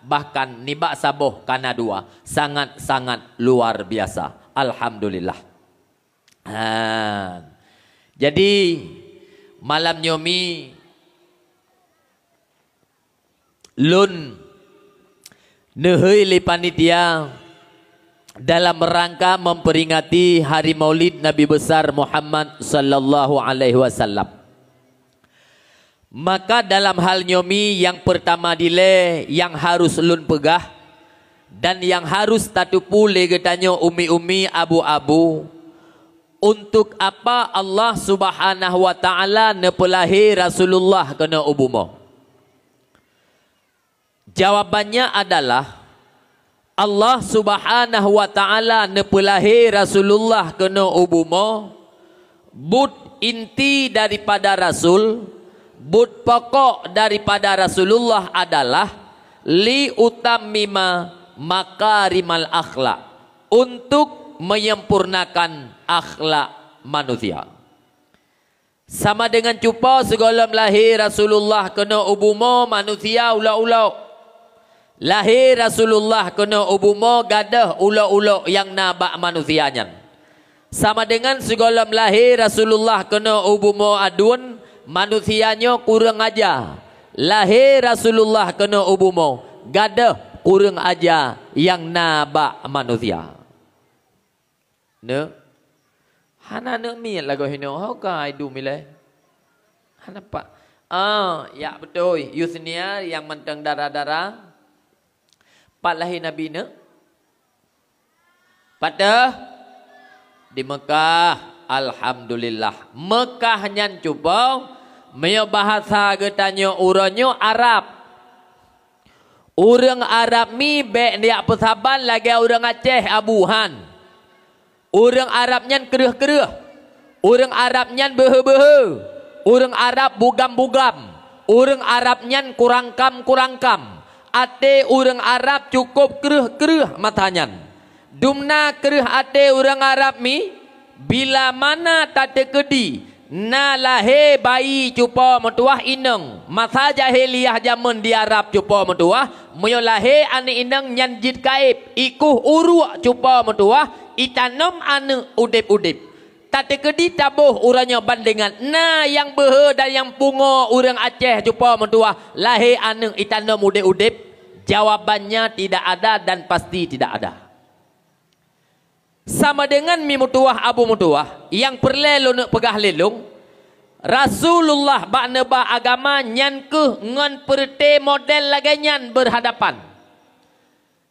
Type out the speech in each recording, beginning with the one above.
bahkan nibak saboh kana dua, sangat-sangat luar biasa. Alhamdulillah. Jadi malam nyomi lun nehei li panitia dalam rangka memperingati hari Maulid Nabi besar Muhammad sallallahu alaihi wasallam. Maka dalam hal nyomi yang pertama dile yang harus lun pegah dan yang harus tatupu legetanyo umi-umi abu-abu, untuk apa Allah Subhanahu wa taala nepelahi Rasulullah kena ubumo? Jawabannya adalah Allah Subhanahu wa taala nepelahi Rasulullah kena ubumo, but inti daripada Rasul, but pokok daripada Rasulullah adalah li utammima makarimal akhlak, untuk menyempurnakan akhlak manusia. Sama dengan cupa segala lahir Rasulullah kena ubumo manusia ulau-ulau. Lahir Rasulullah kena ubumo gadah ulo-ulo yang nabak manusianya. Sama dengan segala lahir Rasulullah kena ubumo adun, manusianya kurang aja. Lahir Rasulullah kena ubumo gadah kurang aja yang nabak manusia. Ne? Hana ne mi lagu hino how ka idu mile. Hana pak. Ya betul. Yusnia yang mentang darah-darah. Pat lahir Nabi ne pada di Mekah. Alhamdulillah. Mekah nyan cuba meo bahasa getanyo uranyo Arab. Urang Arab mi be dia pesaban lagi urang Aceh abuhan. Urang Arab nyan kereh-kereh. Urang Arab nyan behe-behe. Urang Arab bugam-bugam. Urang Arab nyan kurangkam-kurangkam. Ate urang Arab cukup kereh-kereh matanya. Dumna kereh ate urang Arab mi bila mana tak tekedi na lahe bayi cupa metuah ineng. Masa jahiliyah zaman di Arab cupa metuah moyo lahe ane ineng nyan jid kaib ikuh uruk cupa metuah itanom ane udip-udip. Tak tekedi tabuh uranya bandingan. Nah yang behe dan yang pungo urang Aceh cupa mentua lahir aneng itanam udip-udip. Jawabannya tidak ada dan pasti tidak ada. Sama dengan mi mutuah abu mutuah yang perlu nak pegah lelung. Rasulullah bak neba agama nyan ke ngan perte model lagi nyan berhadapan.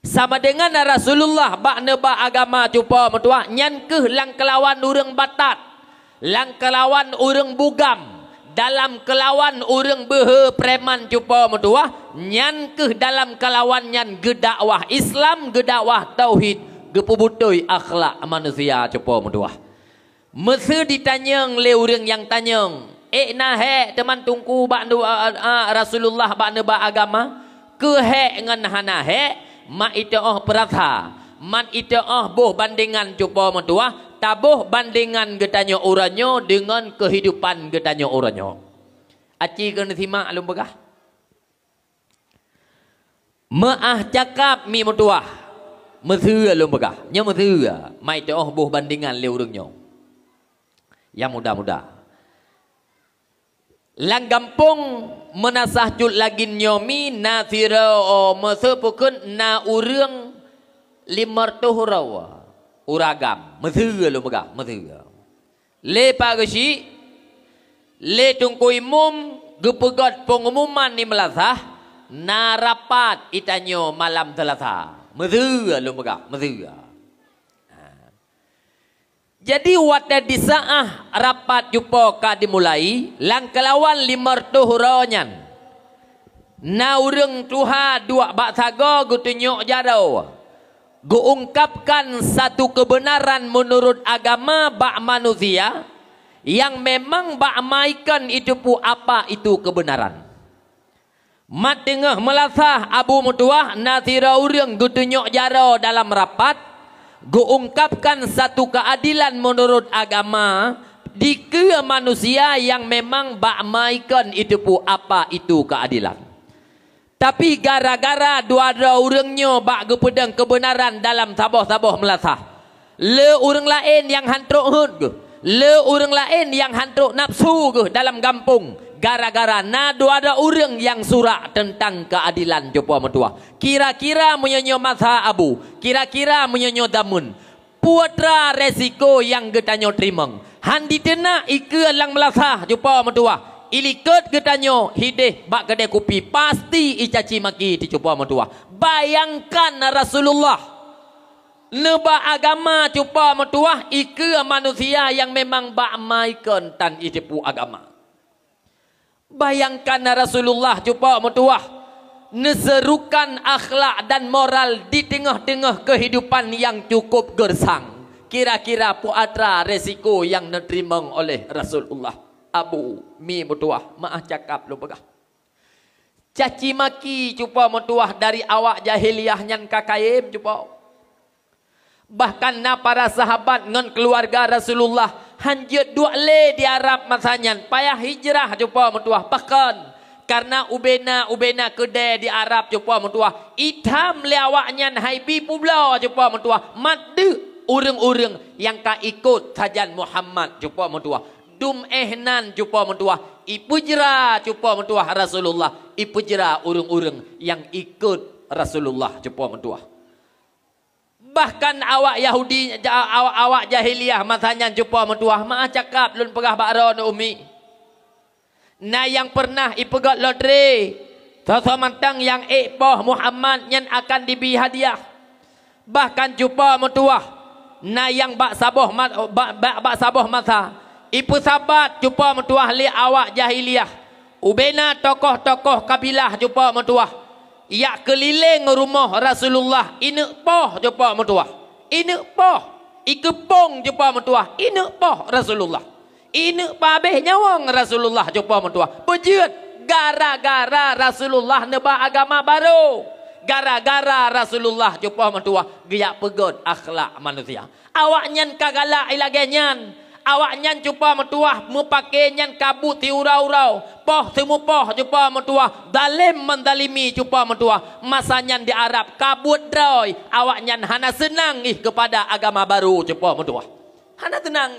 Sama dengan Rasulullah bak neba agama cupa metua nyan ke lang kelawan urang batat, lang kelawan urang bugam, dalam kelawan urang behe preman cupa metua nyan ke dalam kelawan nyan gedakwah Islam, gedakwah tauhid, gepubutoi akhlak manusia cupa metua. Mesti ditanyang le urang yang tanyang, nah he teman tungku bak Rasulullah bak neba agama ke he ngan hana he mak ite perasa man ite boh bandingan cuba mentua tabuh bandingan getanyo uranyo dengan kehidupan getanyo uranyo. Aci kena simak alum begah. Maah cakap mi mentua meseu alum begah. Nya meseu mak ite boh bandingan le uranyo. Yang muda-muda. Lang gampung menasah cut lagi nyomi nasira mesepukun na urang limartuh rawa uragam meseu lu megah meseu le pagasi le tungkui mum gepegat pengumuman ni melasah na rapat itanyo malam Selasa meseu lu megah meseu. Jadi wada di saah rapat jumpa ka dimulai lang kelawan limartuh ronyan na urang tuha dua bak saga gutunyok jadau guungkapkan satu kebenaran menurut agama bak manusia yang memang bak maikan itu pu apa itu kebenaran. Mat tengah melasah abu mutuah nasira urang gutunyok jadau dalam rapat guungkapkan satu keadilan menurut agama di ke manusia yang memang bak maikan itu pu apa itu keadilan. Tapi gara-gara dua-dua orangnya bak gepedang kebenaran dalam tabah-tabah melasah. Le orang lain yang hantruk hud ke. Le orang lain yang hantruk nafsu ke dalam kampung. Gara-gara na dua-dua orang yang surak tentang keadilan coba metua. Kira-kira menyonyo masa abu. Kira-kira menyonyo damun. Putra resiko yang getanyo terimang. Handi tena ike lang melasah coba metua. Ilikut getanyo hideh bak kedai kopi pasti icaci maki dicoba mentua. Bayangkan Rasulullah neba agama coba mentua ike manusia yang memang bak maikan tan itipu agama. Bayangkan Rasulullah coba mentua neserukan akhlak dan moral di tengah-tengah kehidupan yang cukup gersang. Kira-kira puatra resiko yang diterima oleh Rasulullah. Abu mi mutuah maah cakap lu begah. Caci maki cuba mutuah dari awak jahiliyah nyan kakaim cuba. Bahkan na para sahabat ngan keluarga Rasulullah hanjut dua le di Arab masanya payah hijrah cuba mutuah. Bahkan karena ubena kedai di Arab cuba mutuah itam lewaknya haibi publa cuba mutuah madu urang-urang yang ka ikut sajan Muhammad cuba mutuah. Dum ehnan cupa mentua ipujra cupa mentua Rasulullah ipujra urung-urung yang ikut Rasulullah cupa mentua. Bahkan awak Yahudi awak jahiliyah masanya cupa mentua maah cakap lun pegah bakro na umi. Na yang pernah ipegat lotre sesamantang yang ekpoh Muhammad yang akan diberi hadiah. Bahkan cupa mentua na yang bak saboh masa ipu sabat cuba mentuah li awak jahiliyah. Ubena tokoh-tokoh kabilah cuba mentuah. Ya keliling rumah Rasulullah. Inek poh cuba mentuah. Inek poh. Ikepong cuba mentuah. Inek poh Rasulullah. Inek pabeh nyawang Rasulullah cuba mentuah. Bejut. Gara-gara Rasulullah neba agama baru. Gara-gara Rasulullah cuba mentuah. Giyak pegot akhlak manusia. Awaknya kagalak ilagenyan. Awaknya cuba mentuah mepakainya kabut tiurau-urau poh temu poh cuba mentuah dalim mendalimi cuba mentuah masanya di Arab kabut droy awaknya hana senang kepada agama baru cuba mentuah hana tenang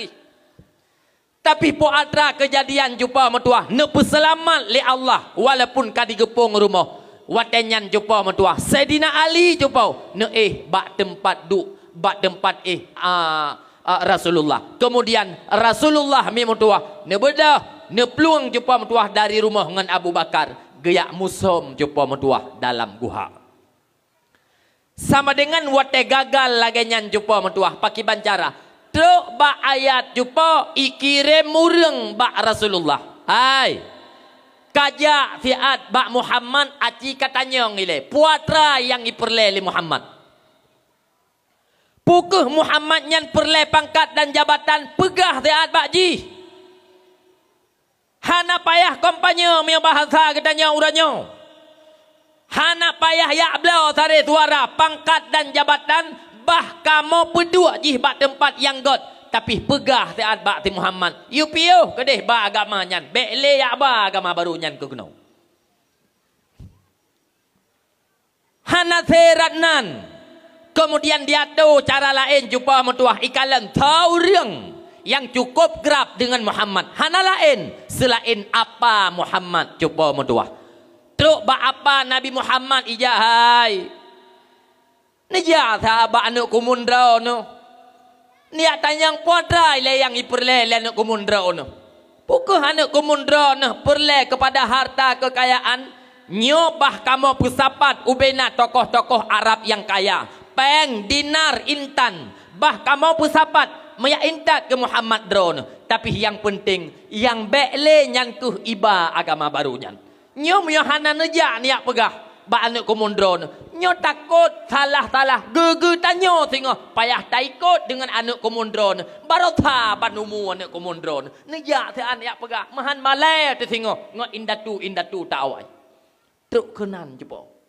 tapi po atra kejadian cuba mentuah nepu selamat li Allah walaupun kadigepung rumah watenyan cuba mentuah Sayyidina Ali cuba ne bak tempat bak tempat Rasulullah. Kemudian Rasulullah memutuah nebeda nepluang jumpa mutuah dari rumah dengan Abu Bakar geyak musom jumpa mutuah dalam guha. Sama dengan wate gagal lagenyan jumpa mutuah paki bancara. Truk ba ayat jumpa ikirim mureng ba Rasulullah. Hai. Kajak fiat ba Muhammad aci katanya ngile. Puatra yang iperle li Muhammad. Pukuh Muhammad nyan perle pangkat dan jabatan pegah tiat bakji. Hana payah kompanya punya bahasa katanya uranyo. Hana payah ya blau tare suara pangkat dan jabatan bah kamu berdua jih bak tempat yang god tapi pegah tiat bak ti Muhammad. Yu piuh kedeh ba agama nyan. Bekle ya ba agama baru nyan ke kenau. Hana seratnan. Kemudian dia tahu cara lain jumpa mentuah ikalan tahu riang yang cukup gerap dengan Muhammad. Hana lain selain apa Muhammad jumpa mentuah. Truk ba apa Nabi Muhammad ijahai. Nija sahabat anak kumundra no. Niat tanyang putra ile yang iperle anak kumundra no. Pukul anak kumundra no perle kepada harta kekayaan. Nyobah kamu pusapat ubena tokoh-tokoh Arab yang kaya. Peng, dinar, intan. Bah kamu pusapat. Maya intat ke Muhammad drone. Tapi yang penting. Yang bekle nyankuh iba agama baru nyan. Nyom yohana neja niak pegah. Ba anak kumun drone. Nyo takut salah-salah. Gege tanyo tengok. Payah tak ikut dengan anak kumun drone. Barota banumu anak kumun drone. Neja sean niak pegah. Mahan malai tu tengok. Ngok indatu tak awai. Truk kenan jepok.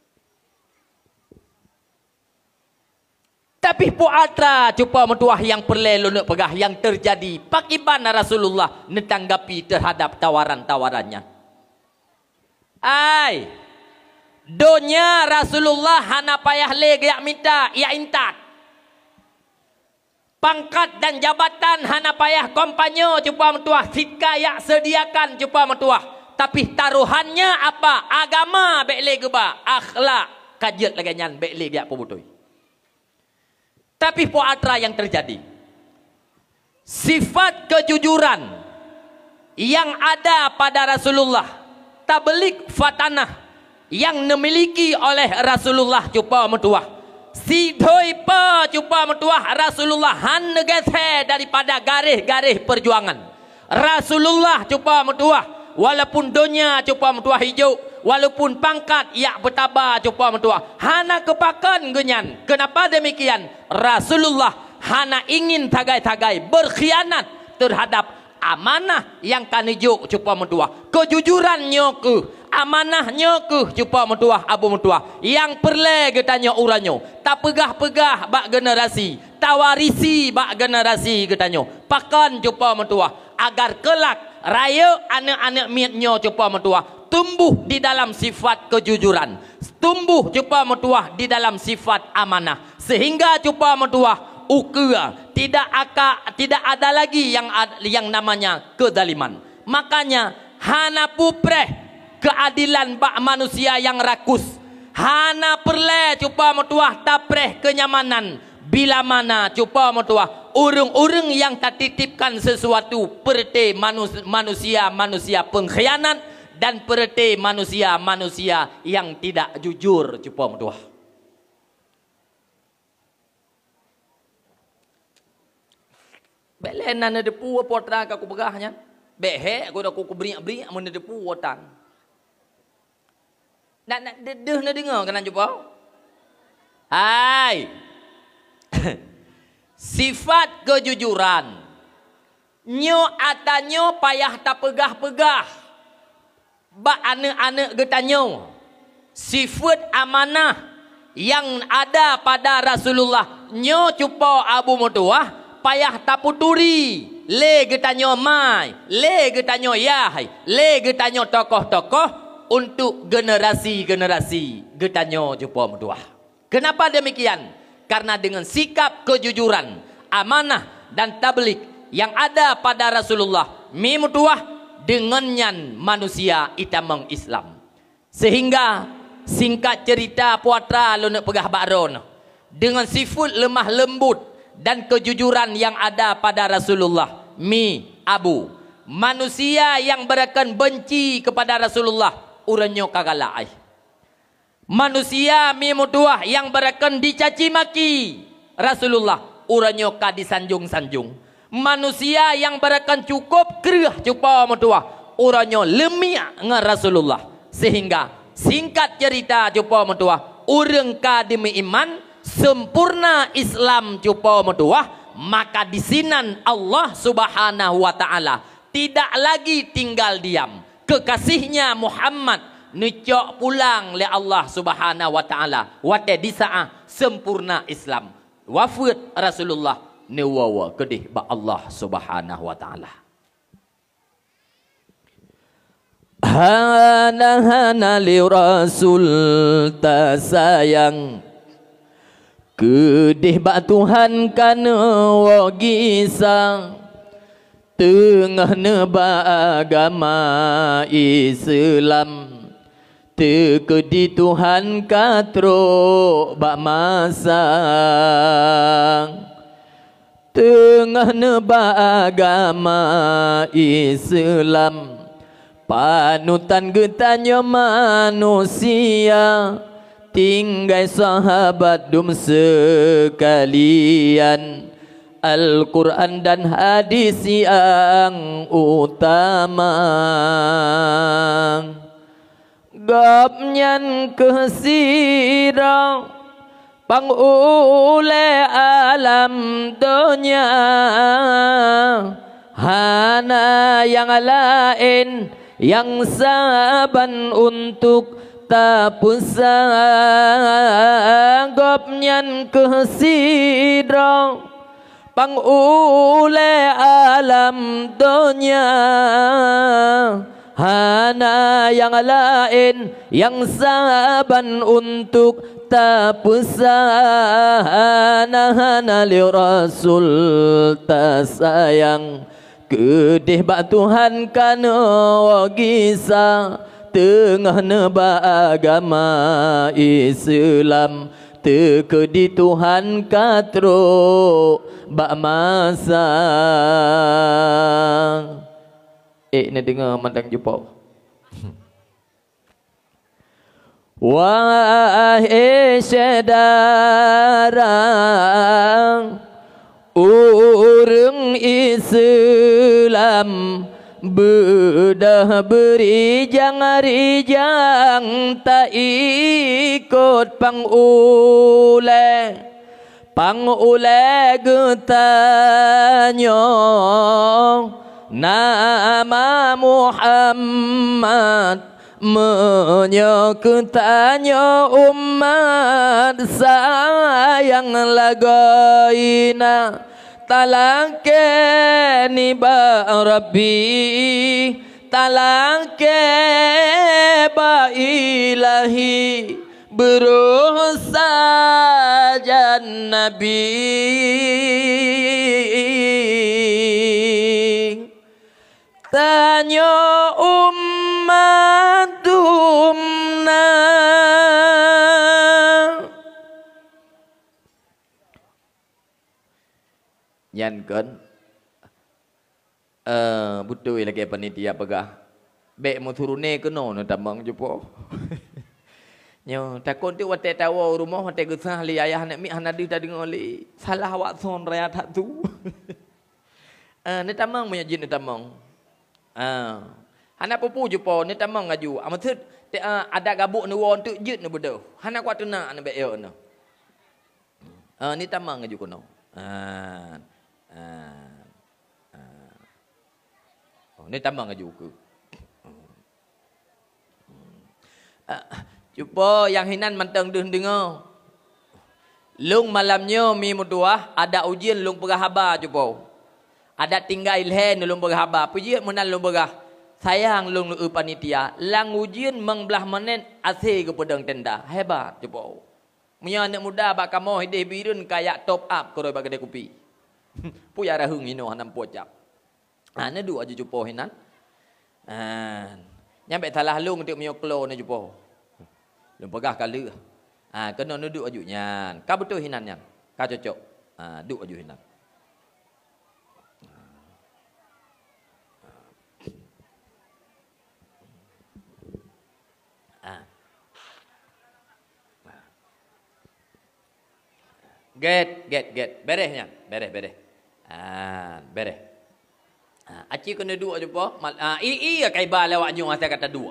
Tapi puatra cuba mentuah yang perlu nak pegah yang terjadi pakiban Rasulullah netanggapi terhadap tawaran-tawarannya. Ai Donya Rasulullah hana payah le yak minta ya intat. Pangkat dan jabatan hana payah kompanyo cupa mentuah, sitka yak sediakan cupa mentuah. Tapi taruhannya apa? Agama bekle geba, akhlak kajet lagi nyan bekle yak pebutoi. Tapi poatra yang terjadi, sifat kejujuran yang ada pada Rasulullah, tablik fatanah yang dimiliki oleh Rasulullah cupa mentuah, sidoi pa cupa mentuah Rasulullah han negese daripada garis-garis perjuangan. Rasulullah cupa mentuah, walaupun dunia cupa mentuah hijau, walaupun pangkat yak bertambah cupa mentuah, hana kepakan genyan. Kenapa demikian? Rasulullah hana ingin tagai-tagai berkhianat terhadap amanah yang kanijuk cupa mentuah. Kejujurannya ke, amanahnya ke cupa mentuah abu mentuah. Yang perle getanya uranyo, tak pegah-pegah bak generasi, tawarisi bak generasi getanya. Pakan cupa mentuah agar kelak raya anak-anak miatnya cupa mentuah tumbuh di dalam sifat kejujuran, tumbuh cupa mentuah di dalam sifat amanah, sehingga cupa mentuah ukira tidak ada lagi yang namanya kezaliman. Makanya hana pupreh keadilan bak manusia yang rakus, hana perle cupa mentuah tapreh kenyamanan bila mana cupa mentuah urung-urung yang tak titipkan sesuatu perti manusia pengkhianat dan perti manusia yang tidak jujur cupa mentuah. Belen nana depu potra ka ku begahnya. Behe aku dah ku beriak-beriak mun depu wotang. Nak dedeh na dengar kan cupa? Hai. Sifat kejujuran nyo atanyo payah tak pegah-pegah ba anak-anak getanyo. Sifat amanah yang ada pada Rasulullah nyo cupa abu mutuah payah tak puturi le getanyo mai, le getanyo yahai, le getanyo tokoh-tokoh untuk generasi-generasi getanyo cupa mutuah. Kenapa demikian? Karena dengan sikap kejujuran, amanah dan tablik yang ada pada Rasulullah mimutuah dengannya manusia itamang Islam. Sehingga singkat cerita puatra lo nak pegah baron dengan sifat lemah lembut dan kejujuran yang ada pada Rasulullah mi abu manusia yang berakan benci kepada Rasulullah uranyo kagalai. Manusia mimutuah yang berakan dicaci maki Rasulullah uranyo ka disanjung-sanjung. Manusia yang berakan cukup kerah cupa mutuah uranyo lemia dengan Rasulullah. Sehingga singkat cerita cupa mutuah urang ka demi iman sempurna Islam cupa mutuah, maka di sinan Allah Subhanahu wa taala tidak lagi tinggal diam. Kekasihnya Muhammad necok pulang le Allah Subhanahu wa taala wate di saat sempurna Islam wafat Rasulullah newawa kedih ba Allah Subhanahu wa taala. Hana li Rasul ta sayang kedih ba Tuhan kana wa gisang tengah neba agama Islam tekedi Tuhan katro bak masang tengah neba agama Islam panutan getanya manusia tinggai sahabat dum sekalian Al-Quran dan hadis yang utama gapnyan kesirang pangule alam dunia hana yang lain yang saban untuk tapusang gapnyan kesirang pangule alam dunia hana yang lain yang saban untuk tak pesana hana li Rasul tak sayang kedih bak Tuhan kana wagisa tengah neba agama Islam teka di Tuhan katro bak masa ni dengar mandang jumpa wahai saudara orang Islam bedah berijang-rijang tak ikut pangule getanya nama Muhammad menyeketanya umat sayang lagaina talakeni ba Rabbi talake ba ilahi berusaha jan Nabi tanya umat umna nyan kan butuh lagi panitia pegah bek mau turune ke no tambang jumpa nyo takon tu wate tawa rumah wate gesah li ayah nak mi hanadi tadi ngoli salah awak son raya tak tu ni tambang punya jin ni tambang anak pupu jumpa ni tamang ngaju amathut ada gabuk ni won tu jit ni bodoh anak kuat tena ni be yo no ni tamang ngaju kono ni tamang ngaju ke jumpa yang hinan manteng dengar lung malamnya mi mutuah ada ujian lung perahaba jumpa ada tinggal ilhen lung berhaba puji menan lung berah sayang lung panitia lang ujian mengbelah menen asih ke pedang tenda hebat jepau punya anak muda bak kamu hidih birun kayak top up koroi bag kedai kopi puya rahung ino hanam pocap ne du aja jepau hinan nyampe salah lung untuk mioklo ne jepau lung pegah kali kena nuduk aju nyan ka betul hinan nyan ka cocok duk aju hinan Get. Beresnya. Beres. Beres. Aci kena dua je po. Iya kai ba lewat nyu saya kata dua.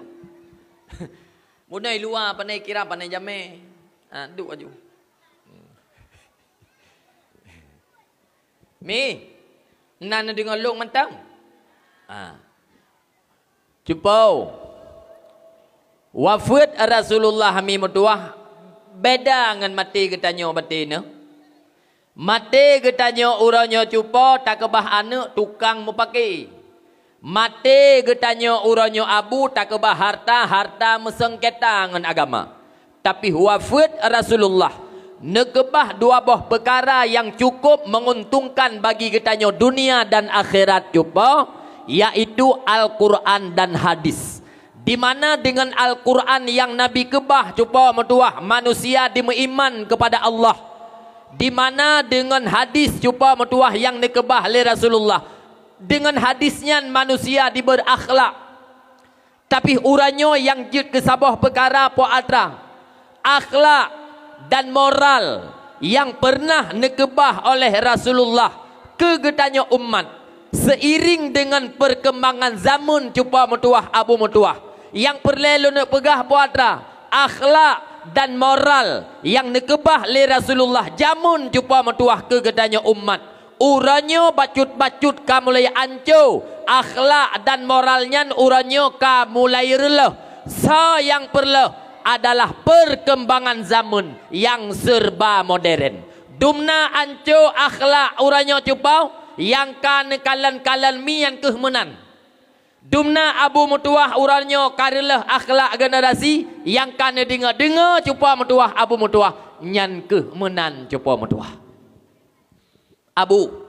Munai luar pandai kira pandai jame. Dua aju. Mi. Nan dengan long mentang. Jupau. Wafat Rasulullah mi mutuah beda dengan mati ketanya batina. Mati ketanya uranya cupa tak kebah anak tukang mupaki. Mati ketanya uranya abu tak kebah harta mesengketa dengan agama. Tapi wafat Rasulullah nekebah dua buah perkara yang cukup menguntungkan bagi ketanya dunia dan akhirat cupa, yaitu Al-Quran dan hadis. Di mana dengan Al-Quran yang Nabi kebah cuba metuah manusia dimeiman kepada Allah. Di mana dengan hadis cuba metuah yang dikebah oleh Rasulullah. Dengan hadisnya manusia diberakhlak. Tapi uranyo yang jid kesabah perkara po atra. Akhlak dan moral yang pernah dikebah oleh Rasulullah ke getanya umat. Seiring dengan perkembangan zaman cuba metuah abu metuah. Yang perlu nak pegah puatra akhlak dan moral yang nekebah le Rasulullah jamun jumpa metuah ke gedanya umat uranyo bacut-bacut ka mulai anco akhlak dan moralnya uranyo ka mulai releh yang perlu adalah perkembangan zaman yang serba modern dumna anco akhlak uranyo jumpa yang kan kalan-kalan mian kehmenan Dumna abu mutuah uranyo karilah akhlak generasi yang kana dengar cupa mutuah abu mutuah nyan ke menan cupa mutuah. Abu